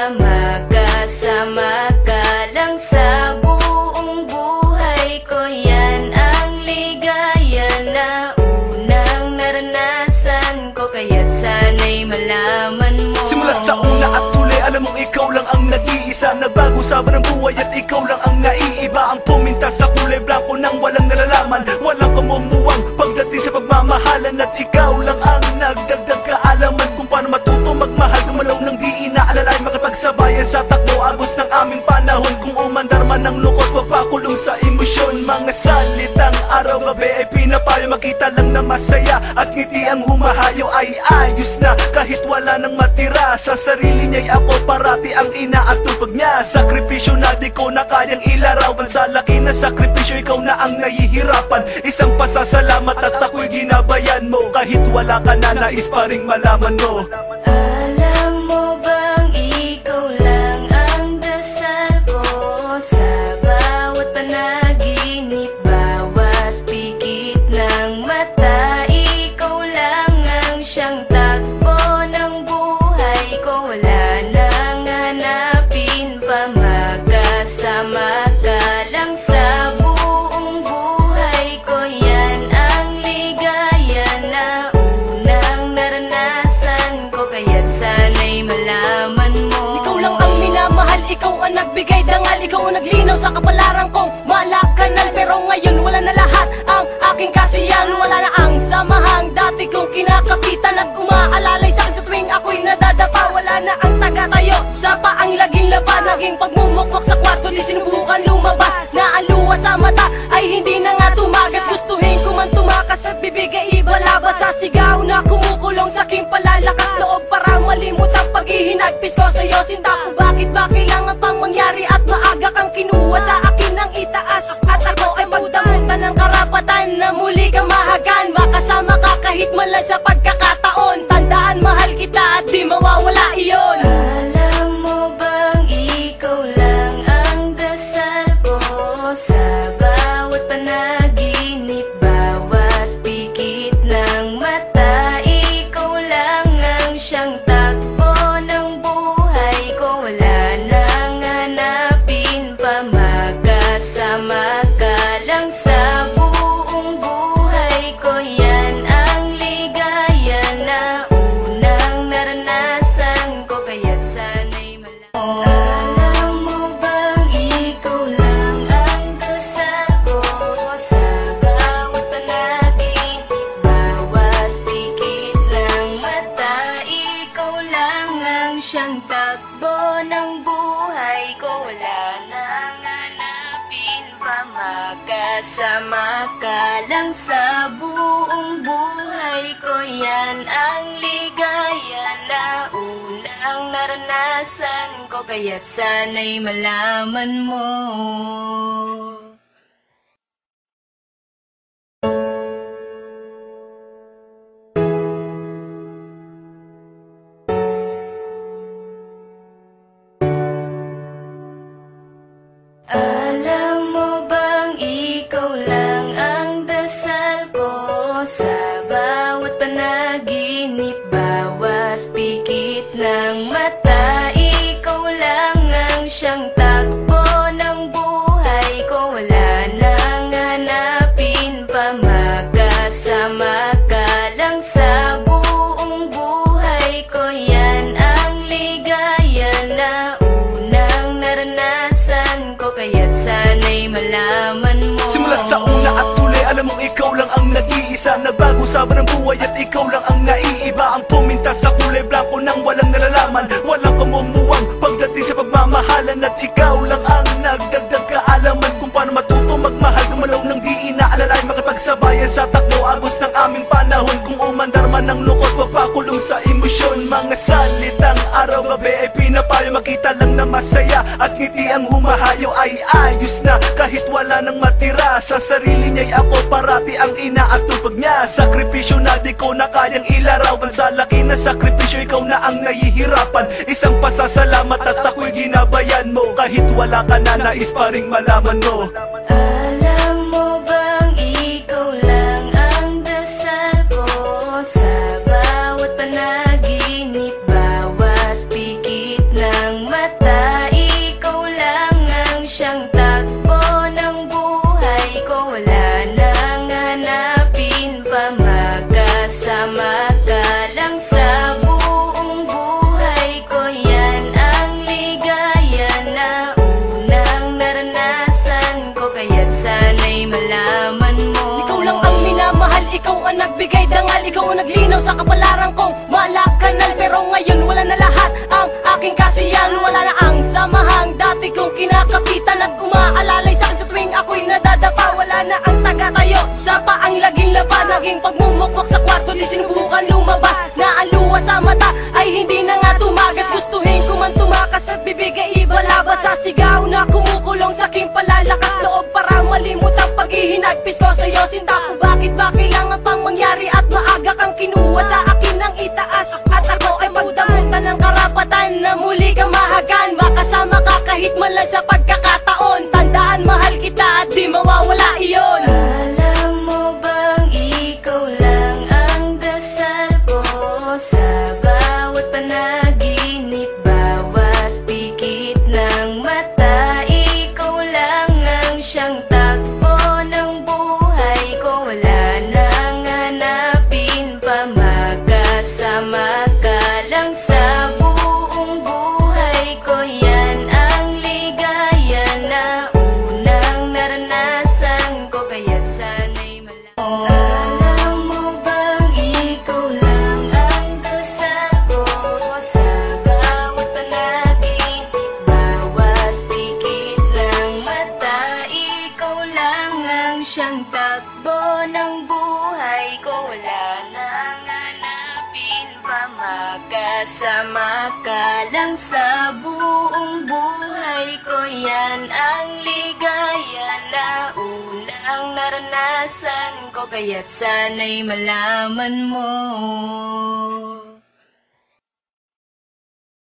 pa, makasama ka lang sa buong buhay ko. Yan ang ligaya na unang naranasan ko, kaya't sana'y malaman mo. Simula sa una at huli, alam mong ikaw lang ang nag-iisa. Nagbago sa ng buhay at ikaw lang ang naiiba. Ang puminta sa kulay blanco nang walang nalalaman, walang kamumuwang pagdating sa pagmamahalan. At ikaw lang ang nagdagdag kaalaman kung paano matuto magmahal, gumalaw ng di inaalalay, makipagsabayan sa takbo agos ng aming panahon. Kung umandar man ng lungkot, wag pakulong sa emosyon. Mga salitang araw-gabi ay pinapayo, makita lang na masaya at ngiti ang humahayo. Ay ayos na kahit wala nang matira, sa sarili niya'y ako parati ang inaatupag niya. Sakripisyo na di ko na kayang ilarawan, sa laki na sakripisyo ikaw na ang nahihirapan. Isang pasasalamat at ako'y ginabayan mo, kahit wala ka na nais pa ring malaman mo. Alam mo bang ikaw lang ang dasal ko sa bawat panaginip, bawat pikit ng mata. Ikaw lang ang siyang takbo ng buhay ko, wala nang hanapin pa, makasama ka lang sa buong buhay ko. Yan ang ligaya na unang naranasan ko, kaya't sana'y malaman mo. Ikaw lang ang minamahal, ikaw ang nagbigay dangal, ikaw ang naglinaw sa kapalaran kong malakanal. Pero ngayon wala na lahat ang aking kasiyahan, wala na ang samahang dati kong kinakapitan at umaalalay sa akin sa tuwing ako'y nadadapa. Wala na ang taga-tayo sa paang laging laban, naging pagmumukwak sa kwarto di sinubukan lumabas, na ang luha sa mata ay hindi na nga tumagas. Gustuhin ko man tumakas at bibig ay ibalabas, sa sigaw na kumukulong sa aking palalakas loob para malimut ang paghihinagpis ko sa'yo. Sinta ko bakit ba kailangan pang mangyari at maaga kang kinuha sa akin ng itaas, at ako ay pagdamutan ng karapatan na muli kang mahagan. Makasama ka kahit malan sa pagkakataon, tandaan mahal kita at di mawawala iyon. Alam mo bang ikaw lang ang dasal ko sa bawat panaginip, bawat pikit ng mata. Ikaw lang ang siyang takbo ng buhay ko, wala nang hanapin pa, makasama ka lang sa buong buhay ko. Yan ang ligaya na unang naranasan ko, kaya't sana'y malaman. Alam mo bang ikaw lang ang dasal ko sa bawat panaginip, bawat pikit ng mata. Ikaw lang ang siyang takbo ng buhay ko, wala nang hanapin pa, makasama ka lang sa buong buhay ko. Yan ang ligaya na unang naranasan ko, kaya't sana'y malaman mo. Alam mo bang ikaw lang ang dasal ko sa bawat panaginip, bawat pikit ng mata. Ikaw lang ang siyang takbo ng buhay ko, wala nang hanapin pa, makasama ka lang sa buong buhay ko. Yan ang ligaya na unang naranasan ko, kaya't sana'y malaman mo. Simula sa una at huli, alam mong ikaw lang ang nag-iisa. Nagbago sa ng buhay at ikaw lang ang naiiba. Ang puminta sa kulay blanco nang walang nalalaman, walang kamumuwang pagdating sa pagmamahalan. At ikaw lang ang nagdagdag kaalaman kung paano matuto magmahal, gumalaw ng di inaalalay, makipagsabayan sa takbo agos ng aming panahon. Kung umandar man ng lungkot, wag pakulong sa emosyon. Mga salitang araw-gabi ay pinapayo, makita lang na masaya at ngiti ang humahayo. Ay ayos na kahit wala nang matira, sa sarili niya'y ako parati ang inaatupag niya. Sakripisyo na di ko na kayang ilarawan, sa laki na sakripisyo ikaw na ang nahihirapan. Isang pasasalamat at ako'y ginabayan mo, kahit wala ka na nais pa ring malaman mo. Alam mo bang ikaw lang ang dasal ko sa bawat panaginip, bawat pikit ng mata. ikaw ang nagbigay dangal, ikaw ang naglinaw sa kapalaran kong malakanal. Pero ngayon wala na lahat ang aking kasiyahan, wala na ang samahang dati kong kinakapitan at umaalalay sa akin sa tuwing ako'y nadadapa. Wala na ang taga-tayo sa paang laging laba, naging pagmumukwak sa kwarto di sinubukan lumabas, na ang luha sa mata ay hindi na nga tumagas. Gustuhin ko man tumakas at bibigay ibalabas sa sigaw na kumukulong sa aking palalakas loob para malimut ang paghihinagpis ko sa'yo. Sinta kung bakit ba kailangan pang mangyari at maaga kang kinuha sa akin ng itaas, at ako ay pagdamutan ng karapatan na muli kang mahagan, makasama ka kahit man lang sa pagkakataon. Tandaan mahal kita at di mawawala iyon. Alam mo bang ikaw lang ang dasal ko sa bawat panaginip, bawat pikit ng mata. Ikaw lang ang siyang takbo ng buhay ko, wala nang hanapin pa, magkasama ka lang sa buong buhay ko. Yan ang ligaya na unang naranasan ko, kaya't sana'y malaman. Alam mo bang ikaw lang ang dasal ko sa bawat panaginip, bawat pikit ng mata. Ikaw lang ang siyang takbo ng buhay ko, wala nang hanapin pa, makasama ka lang sa buong buhay ko. Yan ang ligaya na unang naranasan ko, kaya't sana'y malaman mo.